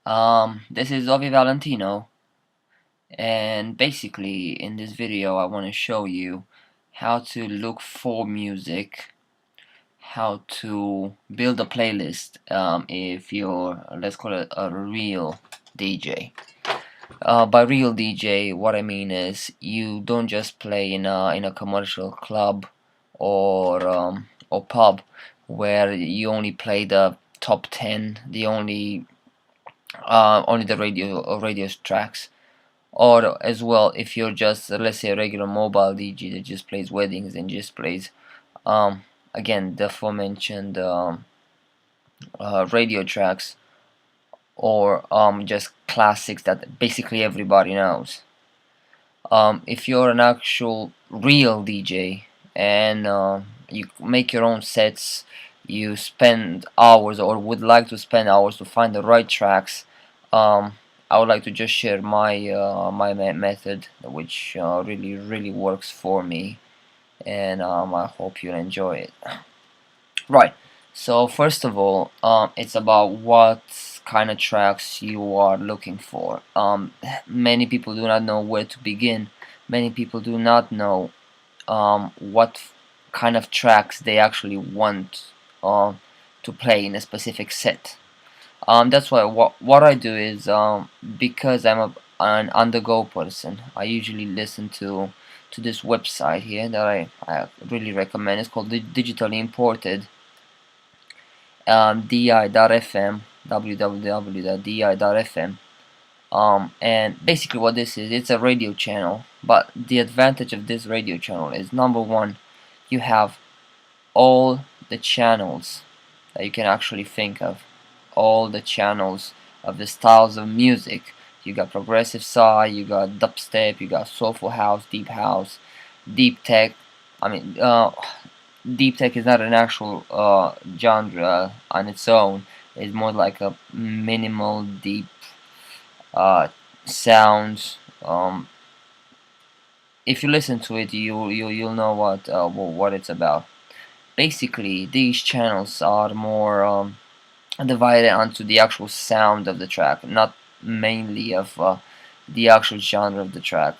This is Ovi Valentino, and basically in this video I want to show you how to look for music, how to build a playlist if you're, let's call it, a real DJ. By real DJ, what I mean is you don't just play in a commercial club or pub where you only play the top 10, only the radio tracks, or as well if you're just let's say a regular mobile DJ that just plays weddings and just plays again the aforementioned radio tracks, or just classics that basically everybody knows. If you're an actual real DJ and you make your own sets, you spend hours or would like to spend hours to find the right tracks, I would like to just share my method, which really works for me, and I hope you'll enjoy it. Right. So first of all, it's about what kind of tracks you are looking for. Many people do not know where to begin. Many people do not know what kind of tracks they actually want to play in a specific set. That's why what I do is, because an on-the-go person, I usually listen to this website here that I really recommend. It's called Digitally Imported, di.fm, www.di.fm. And basically what this is, it's a radio channel, but the advantage of this radio channel is, number one, you have all the channels that you can actually think of, all the channels of the styles of music. You got progressive side, you got dubstep, you got soulful house, deep tech. I mean, deep tech is not an actual genre on its own. It's more like a minimal deep sounds. If you listen to it, you'll know what it's about. Basically, these channels are more divided onto the actual sound of the track, not mainly of the actual genre of the track.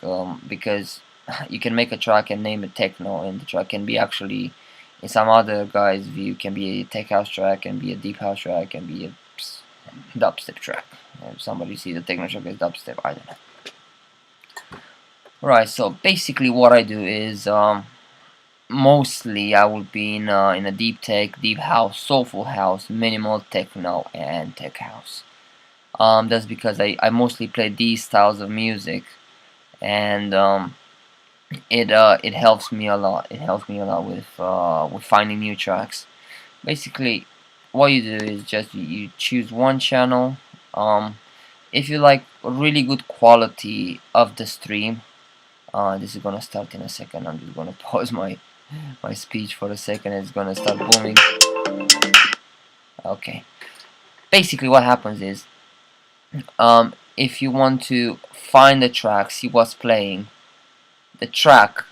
Because you can make a track and name it techno, and the track can be actually, in some other guy's view, can be a tech house track, can be a deep house track, can be a dubstep track. If somebody sees a techno track as dubstep, I don't know. Right, so basically what I do is, mostly I will be in a deep tech, deep house, soulful house, minimal techno, and tech house. That's because I mostly play these styles of music, and it helps me a lot. It helps me a lot with finding new tracks. Basically, what you do is just you choose one channel. If you like really good quality of the stream, this is gonna start in a second. I'm just gonna pause my speech for a second. It's gonna start booming. Okay. Basically, what happens is, if you want to find the track, see what's playing, the track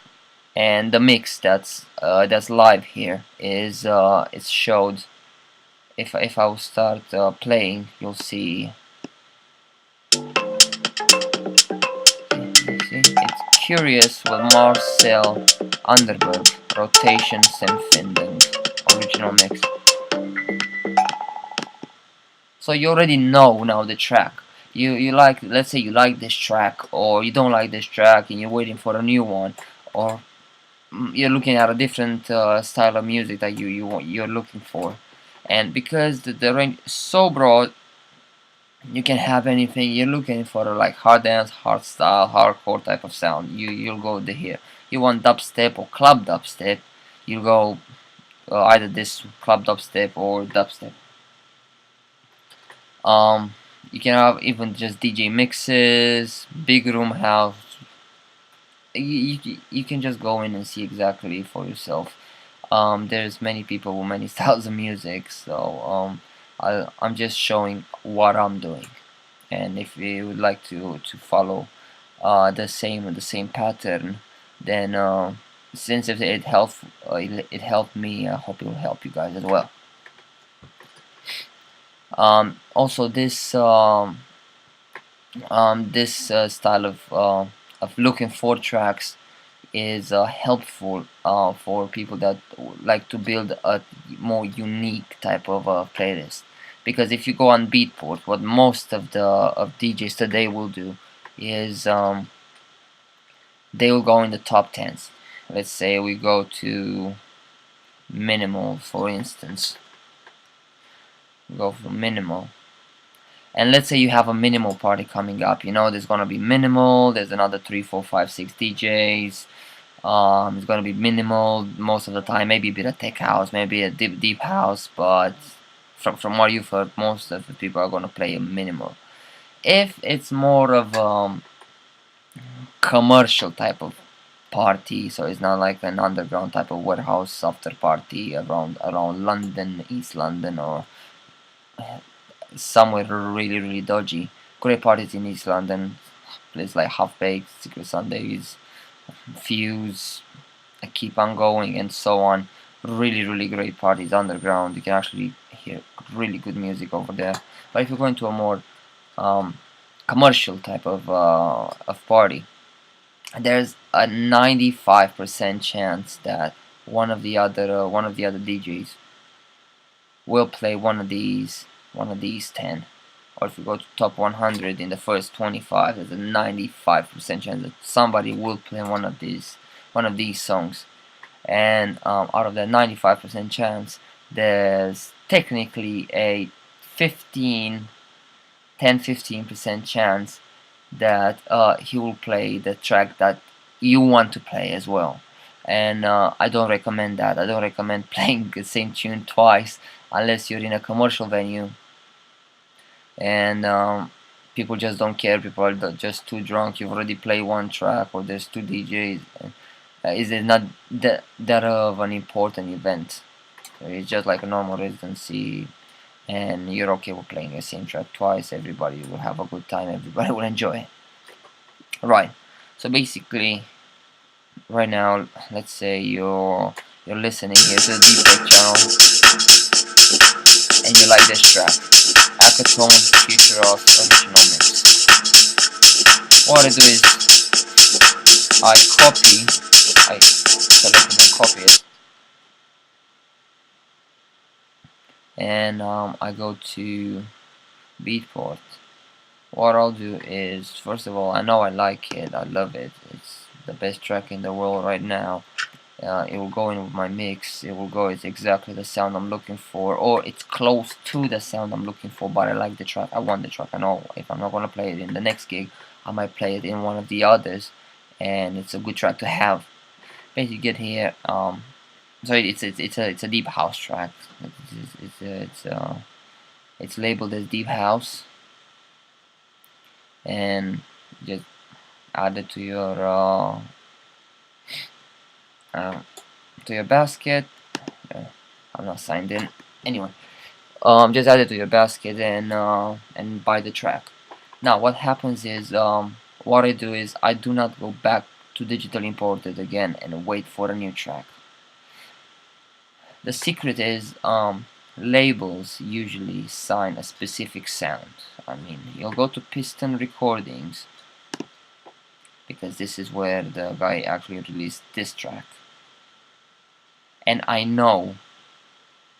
and the mix that's live here is it's showed. If I will start playing, you'll see. See, it's Curious with Marcel Underberg, Rotation Finland, original mix. So you already know now the track. You like, let's say you like this track, or you don't like this track and you're waiting for a new one, or you're looking at a different style of music that you're looking for. And because the range is so broad, you can have anything you're looking for, like hard dance, hard style, hardcore type of sound. You'll go here. You want dubstep or club dubstep, you go either this club dubstep or dubstep. You can have even just DJ mixes, big room house. You can just go in and see exactly for yourself. There's many people with many styles of music, so I'm just showing what I'm doing. And if you would like to follow the same pattern, then since it helped me, I hope it will help you guys as well. Also, this This style of looking for tracks is helpful for people that like to build a more unique type of playlist. Because if you go on Beatport, what most of the DJs today will do is they will go in the top tens. Let's say we go to minimal, for instance. Go for minimal. And let's say you have a minimal party coming up. You know, there's gonna be minimal. There's another 3, 4, 5, 6 DJs. It's gonna be minimal most of the time. Maybe a bit of tech house, maybe a deep house. But from what you've heard, most of the people are gonna play a minimal. If it's more of commercial type of party, so it's not like an underground type of warehouse after party around London, East London, or somewhere really dodgy. Great parties in East London, places like Half Baked, Secret Sundays, Fuse, Keep on Going, and so on. Really great parties underground. You can actually hear really good music over there. But if you're going to a more commercial type of party, there's a 95% chance that one of the other DJs will play one of these 10. Or if you go to top 100 in the first 25, there's a 95% chance that somebody will play one of these songs. And out of that 95% chance, there's technically a 15 10-15% chance that he will play the track that you want to play as well. And I don't recommend that. I don't recommend playing the same tune twice unless you're in a commercial venue and people just don't care. People are just too drunk. You've already played one track, or there's two DJs. Is it not that of an important event? It's just like a normal residency, and you're okay with playing the same track twice. Everybody will have a good time. Everybody will enjoy it. Right. So basically, right now, let's say you're listening here to the Deep Tech channel, and you like this track, Acatone Future of Original Mix. What I do is I select and copy it, and I go to Beatport. What I'll do is, first of all, I know I like it, I love it, it's the best track in the world right now. It will go in with my mix, it's exactly the sound I'm looking for, or it's close to the sound I'm looking for, but I like the track, I want the track. I know if I'm not going to play it in the next gig, I might play it in one of the others, and it's a good track to have. Basically get here, so it's a deep house track. It's labeled as deep house, and just add it to your basket. I'm not signed in. Anyway, just add it to your basket and buy the track. Now what happens is what I do is I do not go back to digital imported again and wait for a new track. The secret is labels usually sign a specific sound. I mean, you'll go to Piston Recordings, because this is where the guy actually released this track, and I know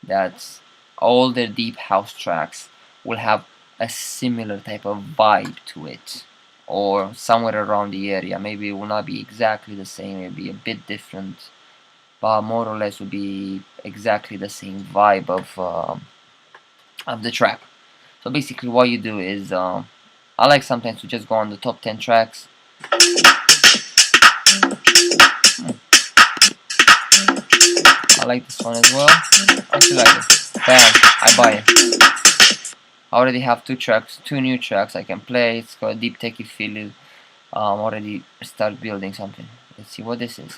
that all their deep house tracks will have a similar type of vibe to it, or somewhere around the area. Maybe it will not be exactly the same, maybe a bit different, but more or less will be exactly the same vibe of the track. So basically what you do is I like sometimes to just go on the top 10 tracks. I like this one as well. I actually like it. Bam, I buy it. I already have two new tracks I can play. It's got a deep techy feel. Already start building something. Let's see what this is.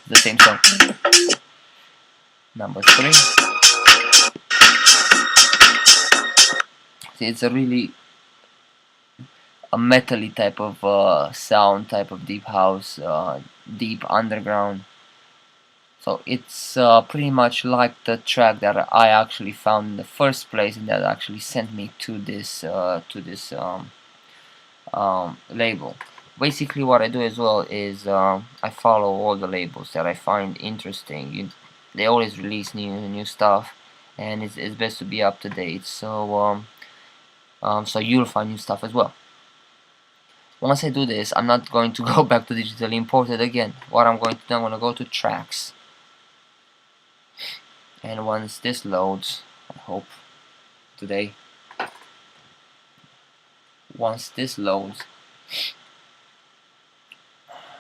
The same song. Number 3. See, it's a really a metally type of sound, type of deep house, deep underground. So it's pretty much like the track that I actually found in the first place, and that actually sent me to this label. Basically, what I do as well is I follow all the labels that I find interesting. They always release new stuff, and it's best to be up to date. So you'll find new stuff as well. Once I do this, I'm not going to go back to digitally imported again. What I'm going to do, I'm going to go to tracks, and once this loads, I hope today, once this loads,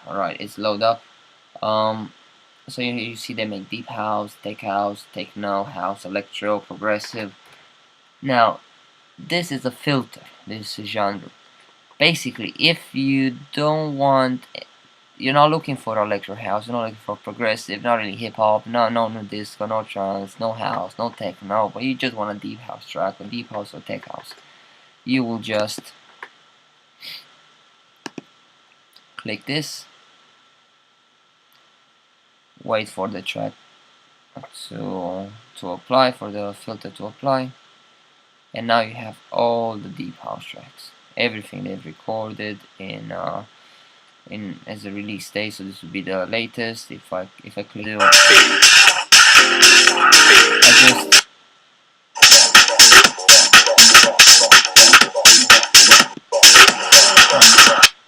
alright, it's load up. So you see they make deep house, tech house, techno, house, electro, progressive. Now, this is a filter, this is genre. Basically, if you don't want, you're not looking for electro house, you're not looking for progressive, not really hip hop, no disco, no trance, no house, no techno, but you just want a deep house track, a deep house or tech house, you will just click this, wait for the track to apply, for the filter to apply, and now you have all the deep house tracks, everything they've recorded in as a release date. So this would be the latest. If I click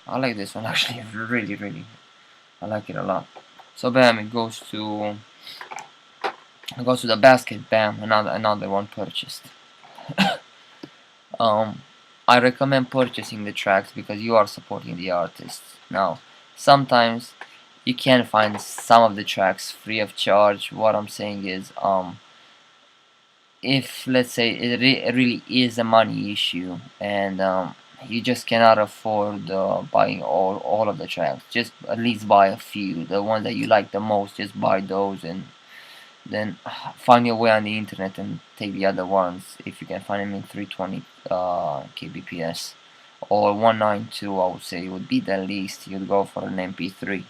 I like this one actually, really I like it a lot. So bam, it goes to the basket. Bam, another one purchased. I recommend purchasing the tracks because you are supporting the artists. Now, sometimes you can find some of the tracks free of charge. What I'm saying is, if let's say it really is a money issue, and you just cannot afford buying all of the tracks, just at least buy a few, the ones that you like the most, just buy those, and then find your way on the internet and take the other ones if you can find them in 320 kbps or 192. I would say would be the least you'd go for an MP3.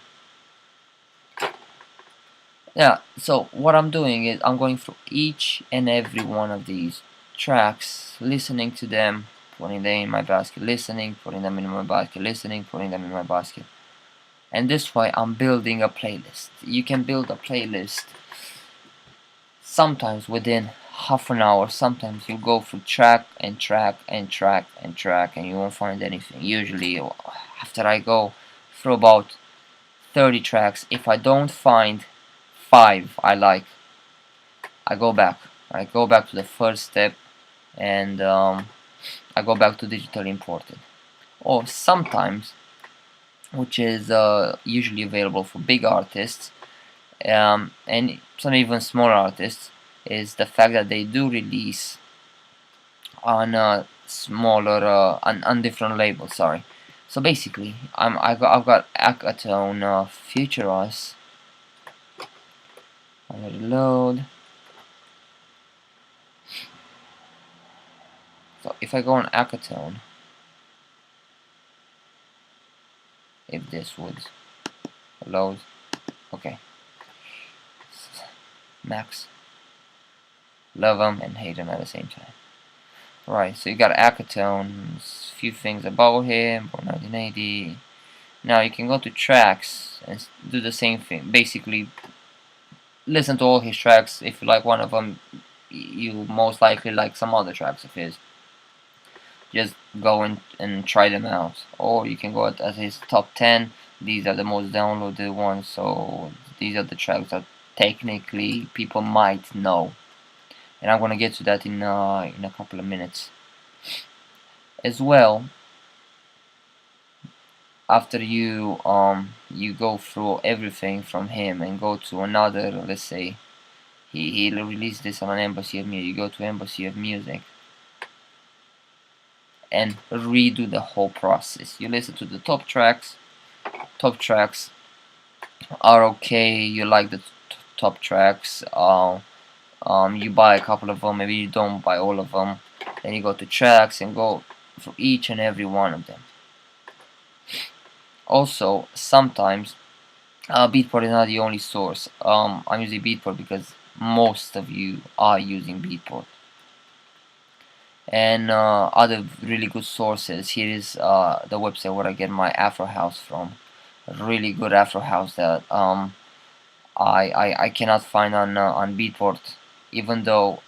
Yeah, so what I'm doing is I'm going through each and every one of these tracks, listening to them, putting them in my basket, listening, putting them in my basket, listening, putting them in my basket. And this way I'm building a playlist. You can build a playlist sometimes within half an hour. Sometimes you go through track and track and track and track and you won't find anything. Usually after I go through about 30 tracks, if I don't find 5 I like, I go back to the first step, and I go back to digital imported. Or sometimes, which is usually available for big artists, and some even smaller artists, is the fact that they do release on smaller on different labels. Sorry. So basically, I've got Acatone Future Us. I'll let it load. So if I go on Acatone, if this would load, okay. Max. Love him and hate him at the same time. Right, so you got Acatone, a few things about him, born 1980. Now you can go to tracks and do the same thing. Basically, listen to all his tracks. If you like one of them, you most likely like some other tracks of his. Just go and try them out. Or you can go at his top 10. These are the most downloaded ones, so these are the tracks that technically people might know, and I'm gonna get to that in a couple of minutes. As well, after you go through everything from him and go to another, let's say he released this on an Embassy of Music, you go to Embassy of Music and redo the whole process. You listen to the top tracks are okay, you like the top tracks, you buy a couple of them, maybe you don't buy all of them, then you go to tracks and go for each and every one of them. Also, sometimes Beatport is not the only source. I'm using Beatport because most of you are using Beatport. And other really good sources. Here is the website where I get my Afro house from. A really good Afro house that I cannot find on Beatport, even though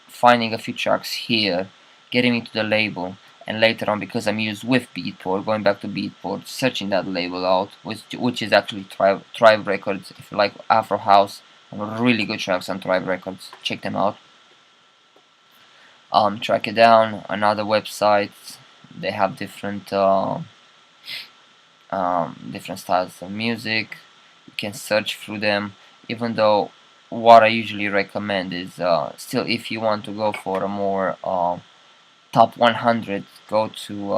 finding a few tracks here, getting into the label, and later on, because I'm used with Beatport, going back to Beatport, searching that label out, which is actually Tribe Records. If you like Afro House, really good tracks on Tribe Records, check them out. Track it down. Another website, they have different styles of music. You can search through them, even though what I usually recommend is still, if you want to go for a more top 100, go to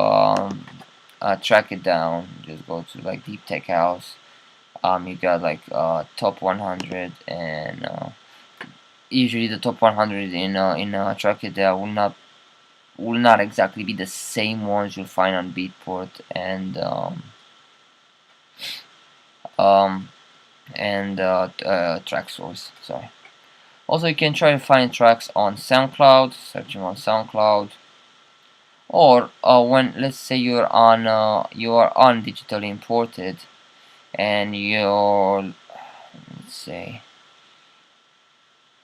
Track It Down. Just go to like Deep Tech House. You got like top 100, and usually the top 100 in Track It Down will not exactly be the same ones you'll find on Beatport and um, Track Source. Sorry. Also, you can try to find tracks on SoundCloud, searching on SoundCloud, or when, let's say, you are on digitally imported, and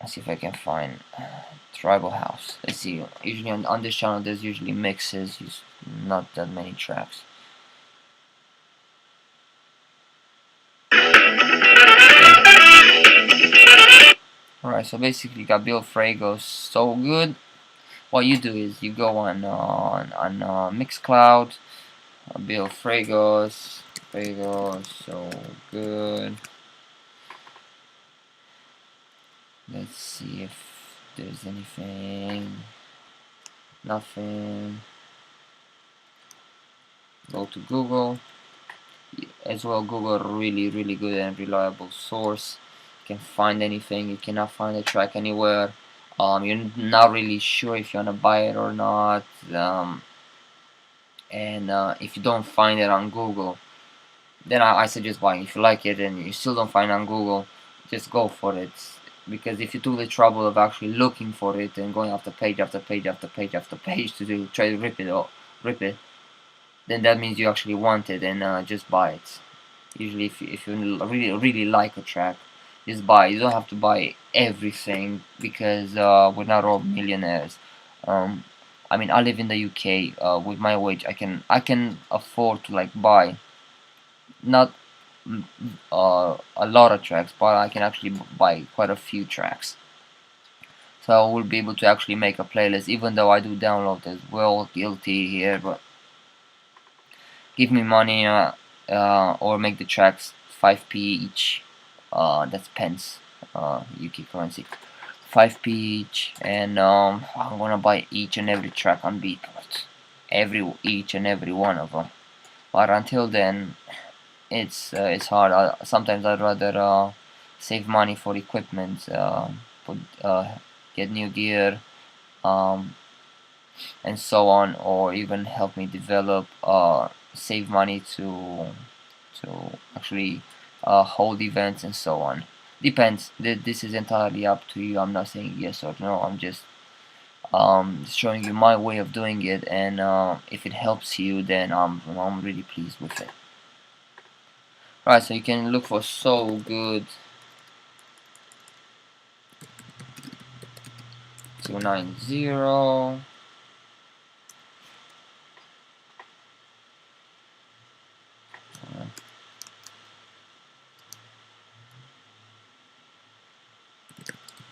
let's see if I can find Tribal House. Let's see. Usually on this channel, there's usually mixes, not that many tracks. Alright, so basically, you got Bill Frago's So Good. What you do is you go on Mixcloud, Bill Frago's So Good. Let's see if there's anything. Nothing. Go to Google. As well, Google, really good and reliable source. You can find anything. You cannot find a track anywhere. You're not really sure if you want to buy it or not. And if you don't find it on Google, then I suggest buying. If you like it and you still don't find it on Google, just go for it. Because if you took the trouble of actually looking for it and going after page after page after page after page to try to rip it, then that means you actually want it, and just buy it. Usually, if you really like a track, just buy. You don't have to buy everything because we're not all millionaires. I mean, I live in the UK. With my wage, I can afford to like buy not a lot of tracks, but I can actually buy quite a few tracks. So I will be able to actually make a playlist, even though I do download as well. Guilty here, but give me money or make the tracks 5p each. That's pence, UK currency. 5p each, and I'm gonna buy each and every track on Beatport, each and every one of them. But until then, it's hard. Sometimes I'd rather save money for equipment, get new gear, and so on, or even help me develop, save money to actually hold events and so on. Depends. This is entirely up to you. I'm not saying yes or no. I'm just showing you my way of doing it, and if it helps you, then I'm really pleased with it. Right, so you can look for So Good 290.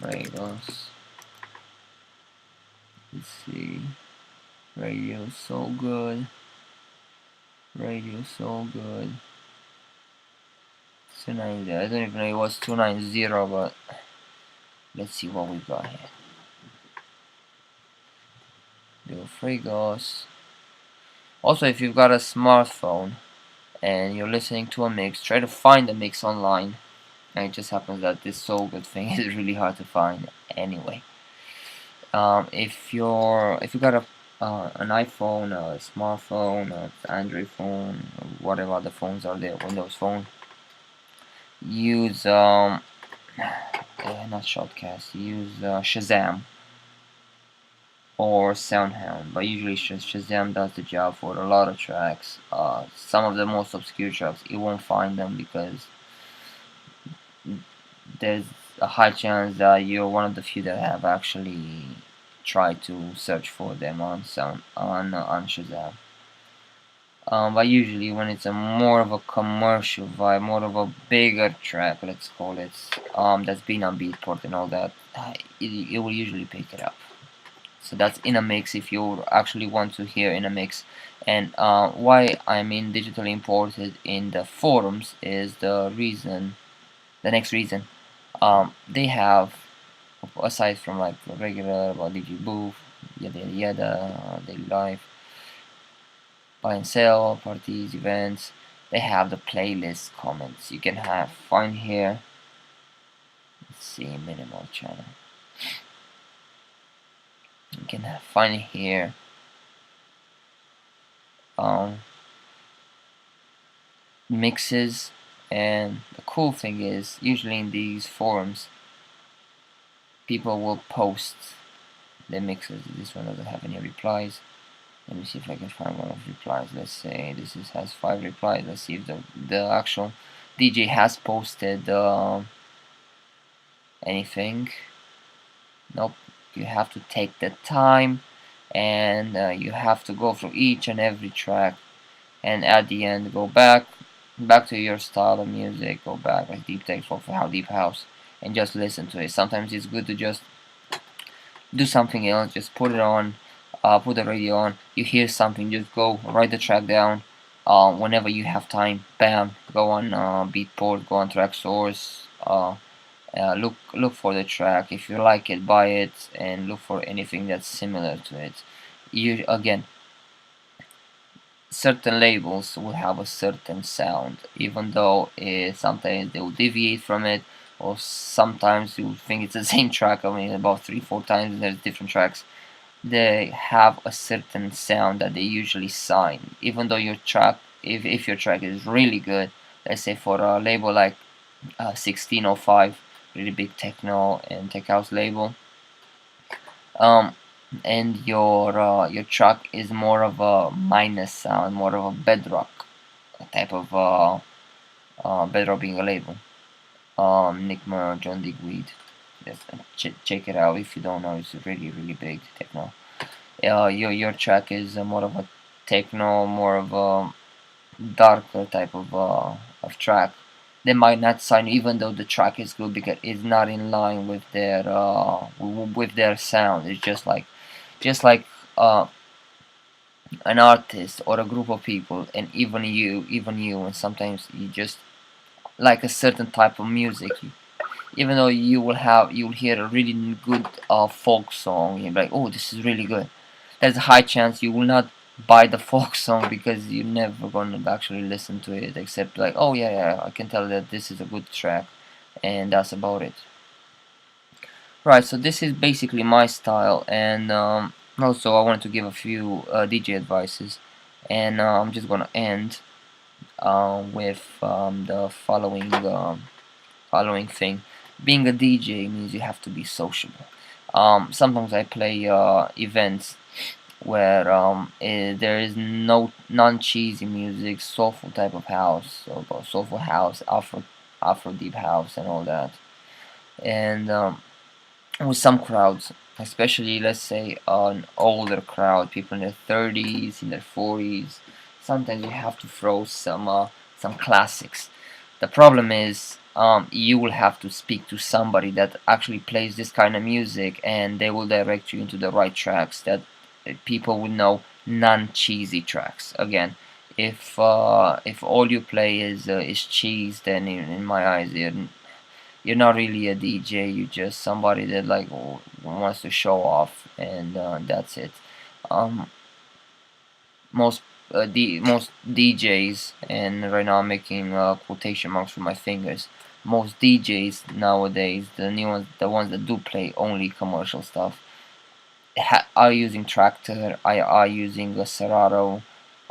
Radios. Let's see. Radio So Good. Radio So Good. 290. I don't even know it was 290, but let's see what we got here. Bill Frigos. Also, if you've got a smartphone and you're listening to a mix, try to find the mix online. And it just happens that this So Good thing is really hard to find anyway. If you got an iPhone, a smartphone, an Android phone, or whatever other phones are there, Windows phone, use not Shotcast, use Shazam or Soundhound, but usually Shazam does the job for a lot of tracks. Some of the most obscure tracks, you won't find them because there's a high chance that you're one of the few that have actually tried to search for them on on Shazam. But usually when it's a more of a commercial vibe, more of a bigger track, let's call it, that's been on Beatport and all that, it will usually pick it up. So that's in a mix if you actually want to hear in a mix. And why I mean digitally imported in the forums is the next reason. They have, aside from like regular about DJ Booth, yada yada yada, daily life, buy and sell, parties, events, they have the playlist comments you can have find here. Let's see, minimal channel. You can find here um, mixes, and the cool thing is usually in these forums people will post the mixes. This one doesn't have any replies. Let me see if I can find one of replies. Let's say has 5 replies. Let's see if the actual DJ has posted anything. Nope. You have to take the time, and you have to go through each and every track, and at the end go back to your style of music. Go back like deep tech for how deep house, and just listen to it. Sometimes it's good to just do something else. Just put it on, put the radio on. You hear something, just go write the track down. Whenever you have time, bam, go on Beatport, go on Track Source. Look for the track. If you like it, buy it, and look for anything that's similar to it. You again, certain labels will have a certain sound, even though sometimes they will deviate from it, or sometimes you think it's the same track. I mean, about 3-4 times there's different tracks. They have a certain sound that they usually sign, even though your track, if your track is really good, let's say for a label like 1605, really big techno and tech house label, um, and your track is more of a minus sound, more of a bedrock type of bedrock being a label. Nick Murr, John Digweed. Just check it out if you don't know. It's really big techno. Your track is more of a techno, more of a darker type of track. They might not sign even though the track is good because it's not in line with their sound. It's just like uh, an artist or a group of people, and even you, and sometimes you just like a certain type of music. Even though you'll hear a really good folk song, you'll be like, oh, this is really good. There's a high chance you will not buy the folk song because you're never gonna actually listen to it, except like, oh yeah, I can tell that this is a good track, and that's about it. Right, so this is basically my style, and also I wanted to give a few DJ advices, and I'm just gonna end with the following thing. Being a DJ means you have to be sociable. Sometimes I play events where there is no non-cheesy music, soulful type of house, so soulful house, Afro deep house, and all that. And with some crowds, especially let's say an older crowd, people in their 30s, in their 40s, sometimes you have to throw some classics. The problem is you will have to speak to somebody that actually plays this kind of music, and they will direct you into the right tracks that people will know, non-cheesy tracks. Again, if all you play is cheese, then in my eyes you're not really a DJ. You're just somebody that like wants to show off, and that's it. Um, most DJs, and right now I'm making quotation marks with my fingers. Most DJs nowadays, the new ones, the ones that do play only commercial stuff, are using Tractor, are using a Serato,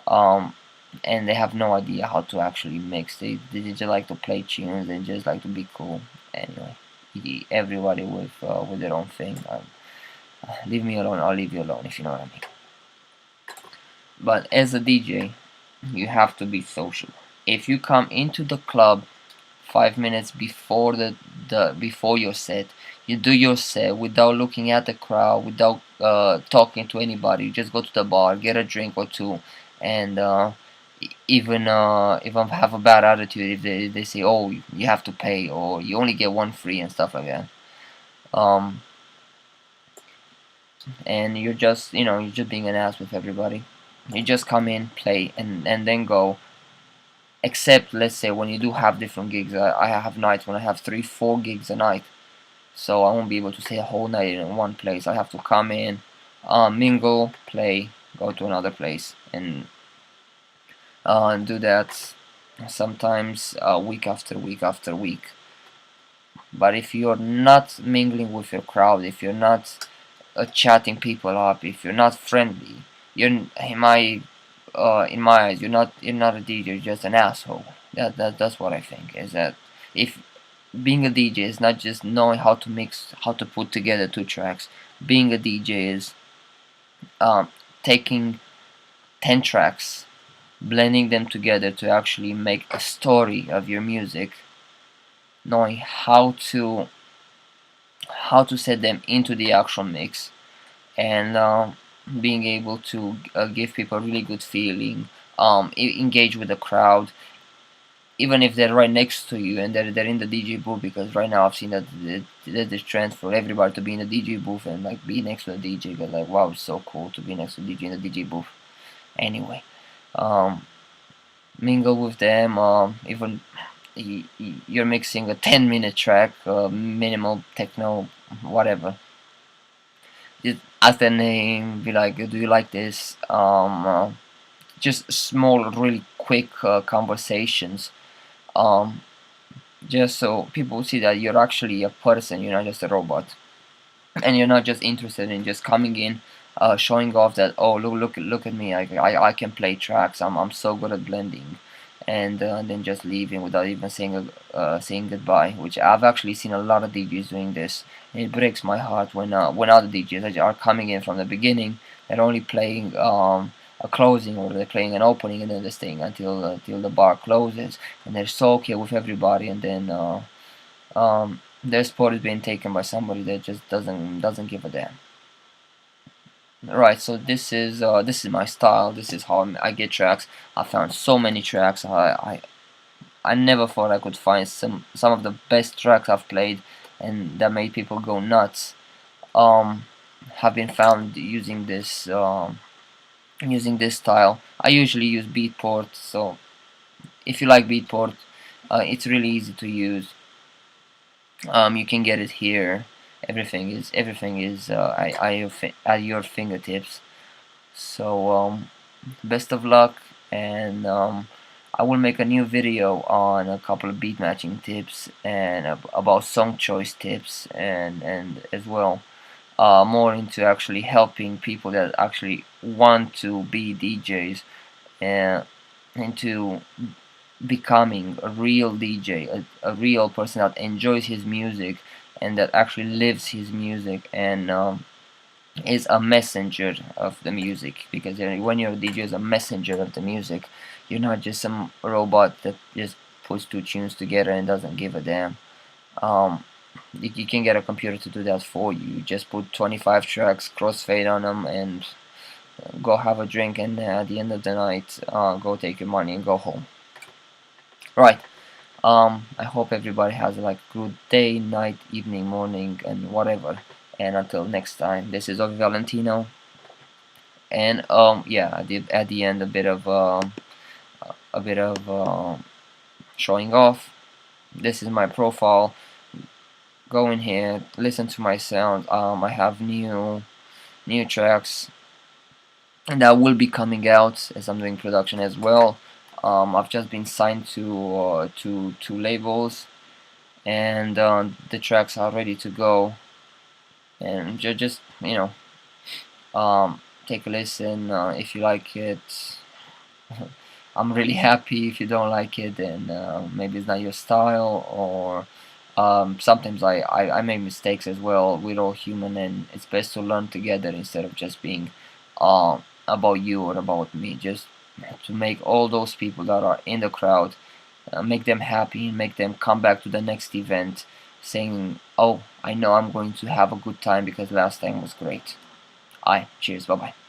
um, and they have no idea how to actually mix. They just like to play tunes and just like to be cool. Anyway, everybody with their own thing. Leave me alone. I'll leave you alone, if you know what I mean. But as a DJ, you have to be social. If you come into the club 5 minutes before before your set, you do your set without looking at the crowd, without talking to anybody. You just go to the bar, get a drink or two, and even if I have a bad attitude, if they say, oh, you have to pay, or you only get one free and stuff like that, um, and you're just being an ass with everybody. You just come in, play, and then go. Except, let's say, when you do have different gigs. I have nights when I have 3 4 gigs a night, so I won't be able to stay a whole night in one place. I have to come in, mingle, play, go to another place, and do that sometimes week after week after week. But if you're not mingling with your crowd, if you're not chatting people up, if you're not friendly, you're in my eyes, you're not a DJ. You're just an asshole. That's what I think. Is that if being a DJ is not just knowing how to mix, how to put together 2 tracks. Being a DJ is um, taking 10 tracks, blending them together to actually make a story of your music, knowing how to set them into the actual mix, and being able to give people a really good feeling, engage with the crowd, even if they're right next to you and they're in the DJ booth. Because right now I've seen that there's this trend for everybody to be in the DJ booth and like be next to the DJ. But like, wow, it's so cool to be next to the DJ in the DJ booth. Anyway, um, mingle with them. Even you're mixing a 10-minute track, minimal techno, whatever. Just ask their name, be like, do you like this? Just small, really quick conversations. Um, just so people see that you're actually a person, you're not just a robot, and you're not just interested in just coming in, showing off that, oh, look at me, I can play tracks, I'm so good at blending, and then just leaving without even saying goodbye. Which I've actually seen a lot of DJs doing this, and it breaks my heart when other DJs are coming in from the beginning. They're only playing a closing, or they're playing an opening, and then they're staying until the bar closes, and they're so okay with everybody, and then their spot is being taken by somebody that just doesn't give a damn. Right, so this is my style. This is how I get tracks. I found so many tracks. I never thought I could find some of the best tracks I've played, and that made people go nuts. Um, have been found using this style. I usually use Beatport, so if you like Beatport, it's really easy to use. You can get it here. Everything is at your fingertips. So best of luck, and I will make a new video on a couple of beat matching tips and about song choice tips, and as well more into actually helping people that actually want to be DJs, and into becoming a real DJ, a real person that enjoys his music and that actually lives his music, and is a messenger of the music. Because when you're a DJ, is a messenger of the music. You're not just some robot that just puts 2 tunes together and doesn't give a damn. Um, you can get a computer to do that for you. You just put 25 tracks, crossfade on them, and go have a drink, and at the end of the night, go take your money and go home. Right. I hope everybody has like a good day, night, evening, morning, and whatever. And until next time, this is Ovi Valentino. And yeah, I did at the end a bit of showing off. This is my profile. Go in here, listen to my sound. I have new tracks that will be coming out as I'm doing production as well. I've just been signed to two labels, and the tracks are ready to go. And just take a listen if you like it. I'm really happy. If you don't like it, then maybe it's not your style, or sometimes I make mistakes as well. We're all human, and it's best to learn together instead of just being about you or about me. Just to make all those people that are in the crowd, make them happy, make them come back to the next event saying, oh, I know I'm going to have a good time because last time was great. Cheers, bye bye.